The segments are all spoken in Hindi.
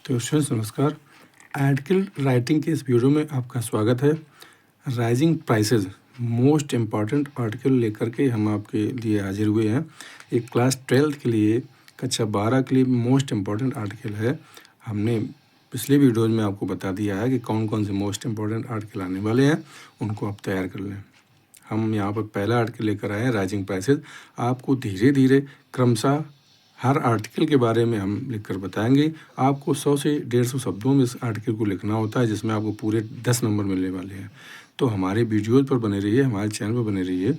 तो स्टूडेंट्स नमस्कार। आर्टिकल राइटिंग के इस वीडियो में आपका स्वागत है। Rising prices most important article लेकर के हम आपके लिए हाजिर हुए हैं। एक क्लास 12 के लिए कक्षा 12 के लिए मोस्ट इम्पॉर्टेंट आर्टिकल है। हमने पिछले वीडियोज़ में आपको बता दिया है कि कौन कौन से मोस्ट इम्पॉर्टेंट आर्टिकल आने वाले हैं, उनको आप तैयार कर लें। हम यहाँ पर पहला आर्टिकल लेकर आए हैं राइजिंग प्राइसेस। आपको धीरे धीरे क्रमशः हर आर्टिकल के बारे में हम लिखकर बताएंगे। आपको 100 से 150 शब्दों में इस आर्टिकल को लिखना होता है, जिसमें आपको पूरे 10 नंबर मिलने वाले हैं। तो हमारे वीडियोज़ पर बने रहिए, हमारे चैनल पर बने रहिए।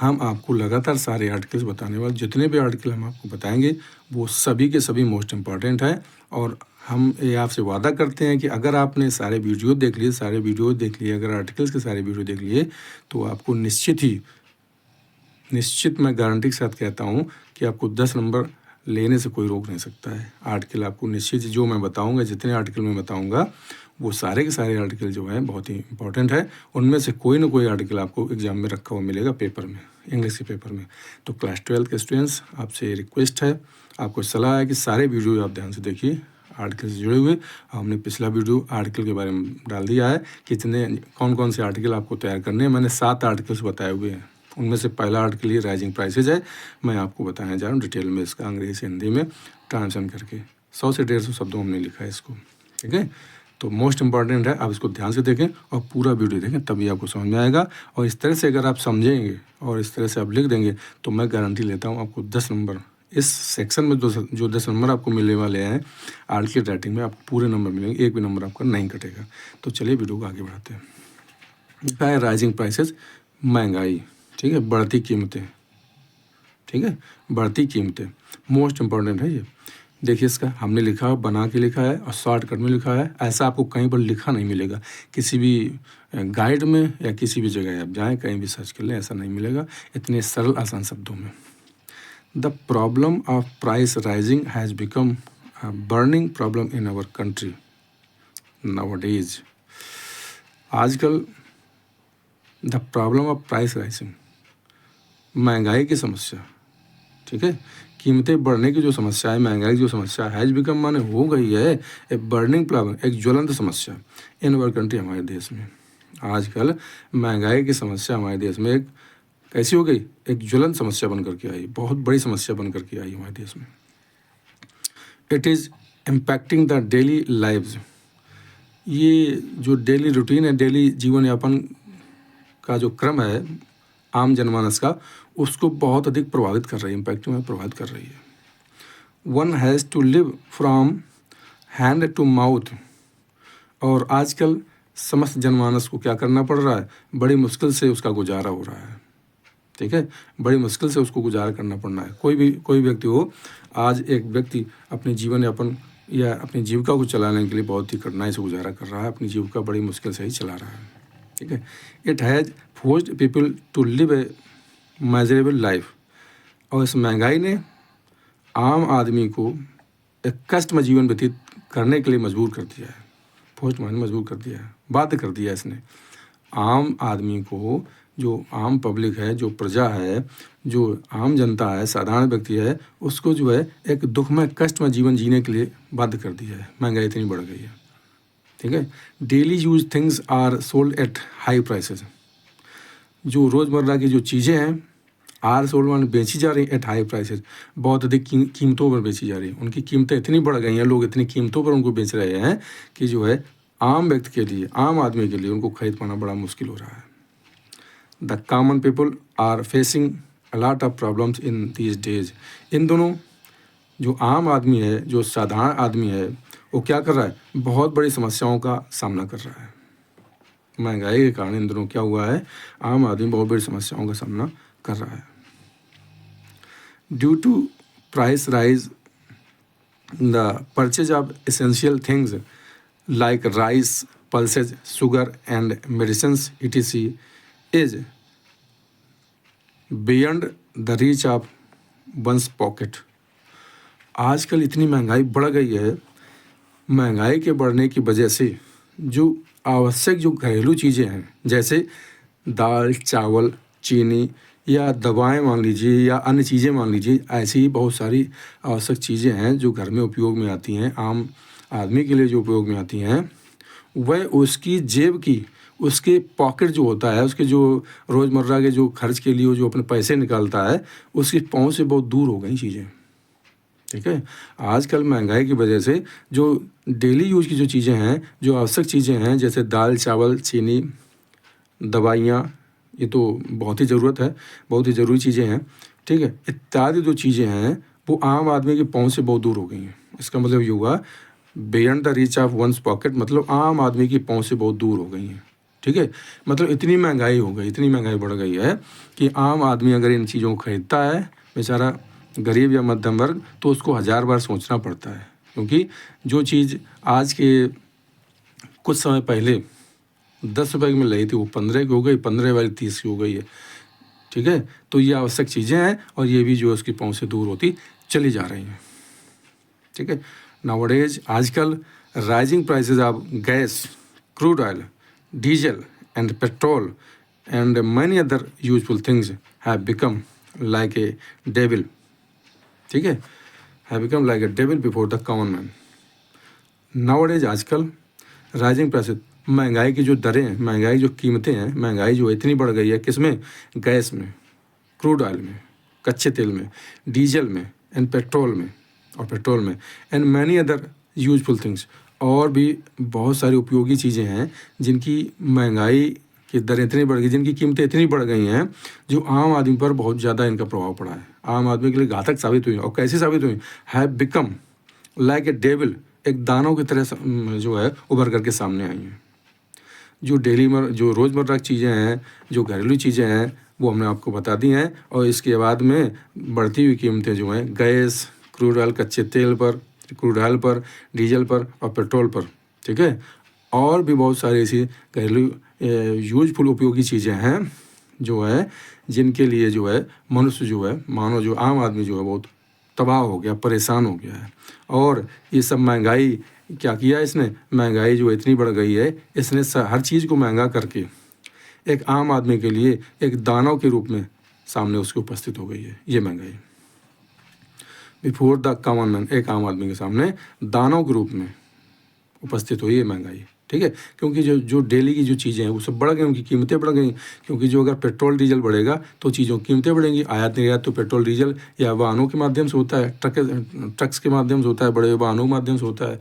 हम आपको लगातार सारे आर्टिकल्स बताने वाले, जितने भी आर्टिकल हम आपको बताएंगे वो सभी के सभी मोस्ट इम्पॉर्टेंट है। और हम ये आपसे वादा करते हैं कि अगर आपने सारे वीडियो देख लिए, अगर आर्टिकल्स के सारे वीडियो देख लिए, तो आपको निश्चित मैं गारंटी के साथ कहता हूँ कि आपको 10 नंबर लेने से कोई रोक नहीं सकता है। आर्टिकल आपको निश्चित, जो मैं बताऊँगा, जितने आर्टिकल मैं बताऊँगा, वो सारे के सारे आर्टिकल जो हैं बहुत ही इंपॉर्टेंट है। उनमें से कोई ना कोई आर्टिकल आपको एग्जाम में रखा हुआ मिलेगा, पेपर में, इंग्लिश के पेपर में। तो क्लास 12 के स्टूडेंट्स, आपसे रिक्वेस्ट है, आपको सलाह है कि सारे वीडियो आप ध्यान से देखिए, आर्टिकल से जुड़े हुए। हमने पिछला वीडियो आर्टिकल के बारे में डाल दिया है, कितने कौन कौन से आर्टिकल आपको तैयार करने हैं। मैंने 7 आर्टिकल्स बताए हुए हैं। उनमें से पहला आर्टिकल ये राइजिंग प्राइसेज है। मैं आपको बताने जा रहा हूँ डिटेल में इसका अंग्रेजी हिंदी में ट्रांसलेशन करके। 100 से 150 शब्दों हमने लिखा है इसको, ठीक है। तो मोस्ट इंपॉर्टेंट है, आप इसको ध्यान से देखें और पूरा वीडियो देखें, तभी आपको समझ में आएगा। और इस तरह से अगर आप समझेंगे और इस तरह से आप लिख देंगे, तो मैं गारंटी लेता हूँ आपको 10 नंबर इस सेक्शन में जो 10 नंबर आपको मिलने वाले हैं आर्टिकल राइटिंग में, आपको पूरे नंबर मिलेंगे, एक भी नंबर आपका नहीं कटेगा। तो चलिए वीडियो को आगे बढ़ाते हैं। क्या है राइजिंग प्राइसेस? महंगाई, ठीक है, बढ़ती कीमतें, ठीक है, बढ़ती कीमतें मोस्ट इम्पॉर्टेंट है ये। देखिए, इसका हमने लिखा, बना के लिखा है और शॉर्टकट में लिखा है। ऐसा आपको कहीं पर लिखा नहीं मिलेगा, किसी भी गाइड में या किसी भी जगह आप जाएं, कहीं भी सर्च कर लें, ऐसा नहीं मिलेगा इतने सरल आसान शब्दों में। The problem of price rising has become a burning problem in our country nowadays. आजकल the problem of price rising, महंगाई की समस्या, ठीक है, कीमतें बढ़ने की जो समस्या है, महंगाई की जो समस्या हैज़ बिकम माने हो गई है ए बर्निंग प्रॉब्लम, एक ज्वलंत समस्या इन आवर कंट्री, हमारे देश में। आजकल महंगाई की समस्या हमारे देश में एक कैसी हो गई, एक ज्वलंत समस्या बन करके आई, बहुत बड़ी समस्या बन करके आई हमारे देश में। It is impacting the daily lives. ये जो डेली रूटीन है, डेली जीवन यापन का जो क्रम है आम जनमानस का, उसको बहुत अधिक प्रभावित कर रही है, इम्पैक्ट में प्रभावित कर रही है। One has to live from hand to mouth. और आजकल समस्त जनमानस को क्या करना पड़ रहा है, बड़ी मुश्किल से उसका गुजारा हो रहा है, ठीक है, बड़ी मुश्किल से उसको गुजारा करना पड़ना है। कोई व्यक्ति हो, आज एक व्यक्ति अपने जीवन यापन या अपनी जीविका को चलाने के लिए बहुत ही कठिनाई से गुजारा कर रहा है, अपनी जीविका बड़ी मुश्किल से ही चला रहा है, ठीक है। It has forced people to live a measurable life. और इस महंगाई ने आम आदमी को एक कष्टमय जीवन व्यतीत करने के लिए मजबूर कर दिया है। फोर्स्ड माने मजबूर कर दिया है, बाध्य कर दिया है इसने आम आदमी को। जो आम पब्लिक है, जो प्रजा है, जो आम जनता है, साधारण व्यक्ति है, उसको जो है एक दुखमय कष्टमय जीवन जीने के लिए बाध्य कर दिया है। महंगाई इतनी बढ़ गई है, ठीक है। Daily use things are sold at high prices. जो रोज़मर्रा की जो चीज़ें हैं आर सोल्ड माने बेची जा रही एट हाई प्राइसेस, बहुत अधिक कीमतों पर बेची जा रही है। उनकी कीमतें इतनी बढ़ गई हैं, लोग इतनी कीमतों पर उनको बेच रहे हैं कि जो है आम व्यक्ति के लिए, आम आदमी के लिए उनको खरीद पाना बड़ा मुश्किल हो रहा है। The common people are facing a lot of problems in these days. इन दोनों, जो आम आदमी है, जो साधारण आदमी है, वो क्या कर रहा है, बहुत बड़ी समस्याओं का सामना कर रहा है। महंगाई के कारण इन दोनों क्या हुआ है, आम आदमी बहुत बड़ी समस्याओं का सामना कर रहा है। Due to price rise, the purchase of essential things like rice, pulses, sugar and medicines etc is beyond the reach of one's pocket. आजकल इतनी महंगाई बढ़ गई है, महंगाई के बढ़ने की वजह से जो आवश्यक जो घरेलू चीज़ें हैं, जैसे दाल, चावल, चीनी, या दवाएं मान लीजिए या अन्य चीज़ें मान लीजिए, ऐसी ही बहुत सारी आवश्यक चीज़ें हैं जो घर में उपयोग में आती हैं, आम आदमी के लिए जो उपयोग में आती हैं, वह उसकी जेब की, उसके पॉकेट जो होता है, उसके जो रोज़मर्रा के जो खर्च के लिए वो जो अपने पैसे निकालता है, उसकी पहुँच से बहुत दूर हो गई चीज़ें। ठीक है, आजकल महंगाई की वजह से जो डेली यूज़ की जो चीज़ें हैं, जो आवश्यक चीज़ें हैं, जैसे दाल, चावल, चीनी, दवाइयाँ, ये तो बहुत ही ज़रूरत है, बहुत ही ज़रूरी चीज़ें हैं। ठीक है, इत्यादि जो चीज़ें हैं वो आम आदमी की पहुँच से बहुत दूर हो गई हैं। इसका मतलब ये हुआ beyond the reach of one's pocket, मतलब आम आदमी की पहुँच से बहुत दूर हो गई हैं। ठीक है, मतलब इतनी महंगाई हो गई, इतनी महंगाई बढ़ गई है कि आम आदमी अगर इन चीज़ों को खरीदता है, बेचारा गरीब या मध्यम वर्ग, तो उसको 1000 बार सोचना पड़ता है, क्योंकि जो चीज़ आज के कुछ समय पहले 10 रुपये की मिल रही थी, वो 15 की हो गई, 15 वाली 30 की हो गई है। ठीक है, तो ये आवश्यक चीज़ें हैं और ये भी जो है उसकी पहुँच से दूर होती चली जा रही हैं। ठीक है, नाउअडेज आजकल rising prices of gas, crude oil, diesel and petrol and many other useful things have become like a devil. ठीक है, have become like a devil before the common man. Nowadays आजकल राइजिंग प्राइसेस, महंगाई की जो दरें हैं, महंगाई जो कीमतें हैं, महंगाई जो इतनी बढ़ गई है, किसमें? गैस में, क्रूड ऑयल में, कच्चे तेल में, डीजल में एंड पेट्रोल में and many other useful things, और भी बहुत सारी उपयोगी चीज़ें हैं जिनकी महंगाई की दरें इतनी बढ़ गई, जिनकी कीमतें इतनी बढ़ गई हैं, जो आम आदमी पर बहुत ज़्यादा इनका प्रभाव पड़ा है, आम आदमी के लिए घातक साबित हुई। और कैसे साबित हुई? Have become like a devil, एक दानव की तरह जो है उभर करके सामने आई हैं। जो जो रोज़मर्रा की चीज़ें हैं, जो घरेलू चीज़ें हैं, वो हमने आपको बता दी हैं। और इसके बाद में बढ़ती हुई कीमतें जो हैं गैस, क्रूड ऑयल, कच्चे तेल पर, क्रूड ऑयल पर, डीजल पर और पेट्रोल पर। ठीक है, और भी बहुत सारी ऐसी घरेलू यूजफुल उपयोगी चीज़ें हैं जो है, जिनके लिए जो है मनुष्य जो है, मानो जो आम आदमी जो है बहुत तबाह हो गया, परेशान हो गया है। और ये सब महंगाई क्या किया इसने? महंगाई जो इतनी बढ़ गई है, इसने हर चीज़ को महंगा करके एक आम आदमी के लिए एक दानव के रूप में सामने उसके उपस्थित हो गई है ये महंगाई। बिफोर द कॉमन मैन, एक आम आदमी के सामने दानव के रूप में उपस्थित हुई है महंगाई। ठीक है, क्योंकि जो डेली की जो चीज़ें हैं वो सब बढ़ गई, उनकी कीमतें बढ़ गई। क्योंकि जो अगर पेट्रोल डीजल बढ़ेगा तो चीज़ों की कीमतें बढ़ेंगी। आयात निर्यात तो पेट्रोल डीजल या वाहनों के माध्यम से होता है, ट्रक्स के माध्यम से होता है, बड़े वाहनों के माध्यम से होता है।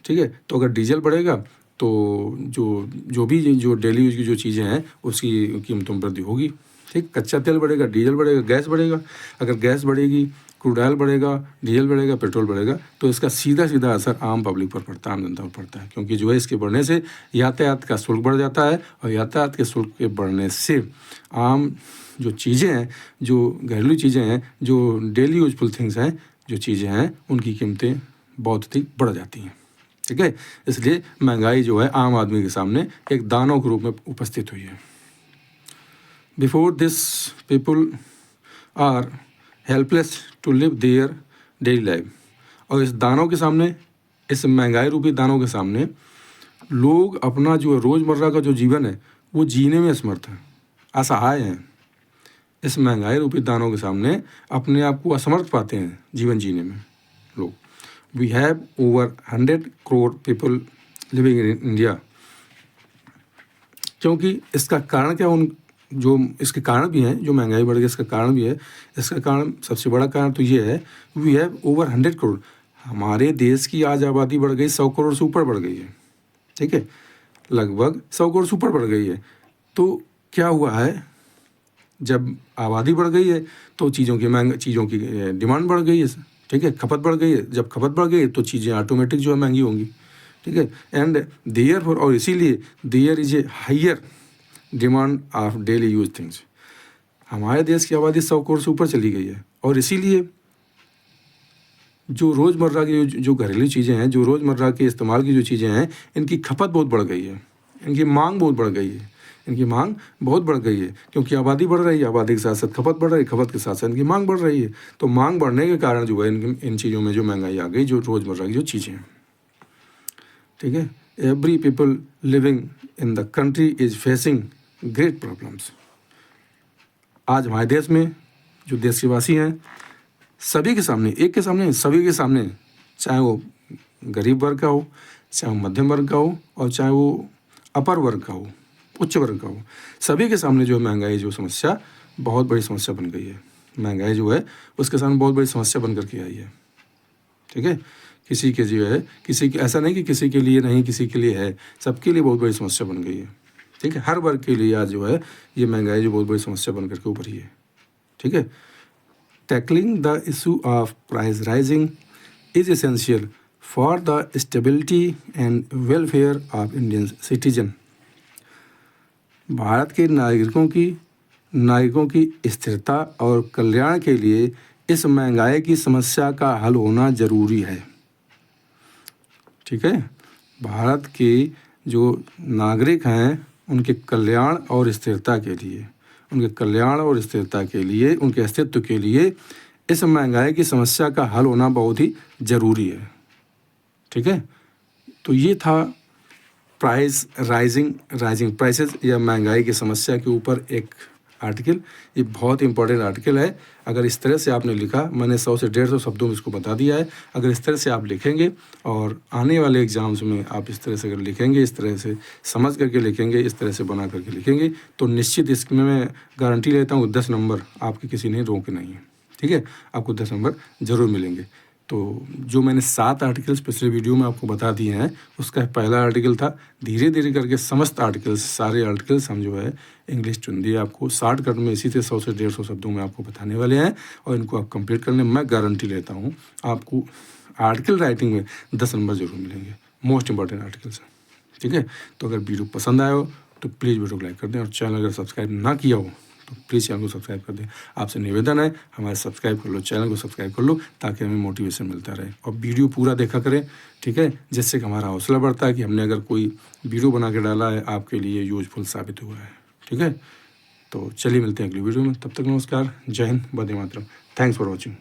ठीक है, तो अगर डीजल बढ़ेगा तो जो डेली यूज की जो चीज़ें हैं उसकी कीमतों में वृद्धि होगी। ठीक, कच्चा तेल बढ़ेगा, डीजल बढ़ेगा, गैस बढ़ेगा। अगर गैस बढ़ेगी, क्रूड ऑयल बढ़ेगा, डीजल बढ़ेगा, पेट्रोल बढ़ेगा, तो इसका सीधा सीधा असर आम पब्लिक पर पड़ता है, आम जनता पर पड़ता है। क्योंकि जो है इसके बढ़ने से यातायात का शुल्क बढ़ जाता है, और यातायात के शुल्क के बढ़ने से आम जो चीज़ें हैं, जो घरेलू चीज़ें हैं, जो डेली यूजफुल थिंग्स हैं, जो चीज़ें हैं, उनकी कीमतें बहुत अधिक बढ़ जाती हैं। ठीक है, इसलिए महंगाई जो है आम आदमी के सामने एक दानव के रूप में उपस्थित हुई है। Before this people are helpless to live their daily life. और इस दानव के सामने, इस महंगाई रूपी दानव के सामने, लोग अपना जो रोज़मर्रा का जो जीवन है वो जीने में असमर्थ हैं, असहाय हैं। इस महंगाई रूपी दानव के सामने अपने आप को असमर्थ पाते हैं जीवन जीने में लोग। We have over 100 crore people living in India. क्योंकि इसका कारण क्या, इसके कारण भी हैं, जो महंगाई बढ़ गई इसका कारण भी है। इसका कारण, सबसे बड़ा कारण तो ये है, वी हैव ओवर 100 करोड़, हमारे देश की आज आबादी बढ़ गई, 100 करोड़ से ऊपर बढ़ गई है। ठीक है, लगभग 100 करोड़ से ऊपर बढ़ गई है। तो क्या हुआ है, जब आबादी बढ़ गई है तो चीज़ों की डिमांड बढ़ गई है। ठीक है, खपत बढ़ गई है। जब खपत बढ़ गई है तो चीज़ें ऑटोमेटिक जो है महंगी होंगी। ठीक है, एंड देयरफॉर, और इसीलिए there is a higher demand of daily use things. हमारे देश की आबादी 100 करोड़ से ऊपर चली गई है, और इसीलिए जो रोज़मर्रा की जो घरेलू चीज़ें हैं, जो रोज़मर्रा के इस्तेमाल की जो चीज़ें हैं, इनकी खपत बहुत बढ़ गई है, इनकी मांग बहुत बढ़ गई है, इनकी मांग बहुत बढ़ गई है। क्योंकि आबादी बढ़ रही है, आबादी के साथ साथ खपत बढ़ रही है, खपत के साथ साथ इनकी मांग बढ़ रही है। तो मांग बढ़ने के कारण जो है इन चीज़ों में जो महंगाई आ गई, जो रोज़मर्रा की जो चीज़ें हैं। ठीक है, every people living in the country is facing great problems. आज हमारे देश में जो देश के वासी हैं, सभी के सामने, एक के सामने, सभी के सामने, चाहे वो गरीब वर्ग का हो, चाहे वो मध्यम वर्ग का हो, और चाहे वो अपर वर्ग का हो, उच्च वर्ग का हो, सभी के सामने जो है महंगाई जो समस्या बहुत बड़ी समस्या बन गई है। महंगाई जो है उसके सामने बहुत बड़ी समस्या बन करके आई है। ठीक है, किसी के जो है, किसी के ऐसा नहीं कि किसी के लिए नहीं, किसी के लिए है, सबके लिए बहुत बड़ी समस्या बन गई है। ठीक है, हर वर्ग के लिए आज जो है ये महंगाई जो बहुत बड़ी समस्या बन करके उभरी है। ठीक है, tackling the issue of price rising is essential for the stability and welfare of Indian citizen. Bharat के नागरिकों की स्थिरता और कल्याण के लिए इस महंगाई की समस्या का हल होना जरूरी है। ठीक है, भारत के जो नागरिक हैं उनके कल्याण और स्थिरता के लिए, उनके अस्तित्व के लिए इस महंगाई की समस्या का हल होना बहुत ही ज़रूरी है। ठीक है, तो ये था राइजिंग प्राइसेस या महंगाई की समस्या के ऊपर एक आर्टिकल। ये बहुत ही इंपॉर्टेंट आर्टिकल है। अगर इस तरह से आपने लिखा, मैंने 100 से 150 शब्दों में इसको बता दिया है, अगर इस तरह से आप लिखेंगे और आने वाले एग्जाम्स में आप इस तरह से अगर लिखेंगे, इस तरह से समझ करके लिखेंगे, इस तरह से बना करके लिखेंगे, तो निश्चित इसमें मैं गारंटी लेता हूँ 10 नंबर आपके किसी ने रोके नहीं है। ठीक है, आपको 10 नंबर ज़रूर मिलेंगे। तो जो मैंने 7 आर्टिकल्स पिछले वीडियो में आपको बता दिए हैं, उसका पहला आर्टिकल था। धीरे धीरे करके समस्त आर्टिकल्स, सारे आर्टिकल्स हम जो है इंग्लिश चुन दिए आपको शॉर्टकट में, इसी से 100 से 150 शब्दों में आपको बताने वाले हैं, और इनको आप कंप्लीट करने मैं गारंटी लेता हूँ आपको आर्टिकल राइटिंग में 10 नंबर जरूर मिलेंगे। मोस्ट इंपॉर्टेंट आर्टिकल्स हैं। ठीक है, तो अगर वीडियो पसंद आया हो तो प्लीज़ वीडियो को लाइक कर दें, और चैनल अगर सब्सक्राइब ना किया हो तो प्लीज़ चैनल को सब्सक्राइब कर दें। आपसे निवेदन है, हमारे सब्सक्राइब कर लो, चैनल को सब्सक्राइब कर लो, ताकि हमें मोटिवेशन मिलता रहे, और वीडियो पूरा देखा करें। ठीक है, जिससे कि हमारा हौसला बढ़ता है कि हमने अगर कोई वीडियो बना के डाला है आपके लिए यूजफुल साबित हुआ है। ठीक है, तो चलिए मिलते हैं अगली वीडियो में। तब तक नमस्कार, जय हिंद, वंदे मातरम। Thanks for watching.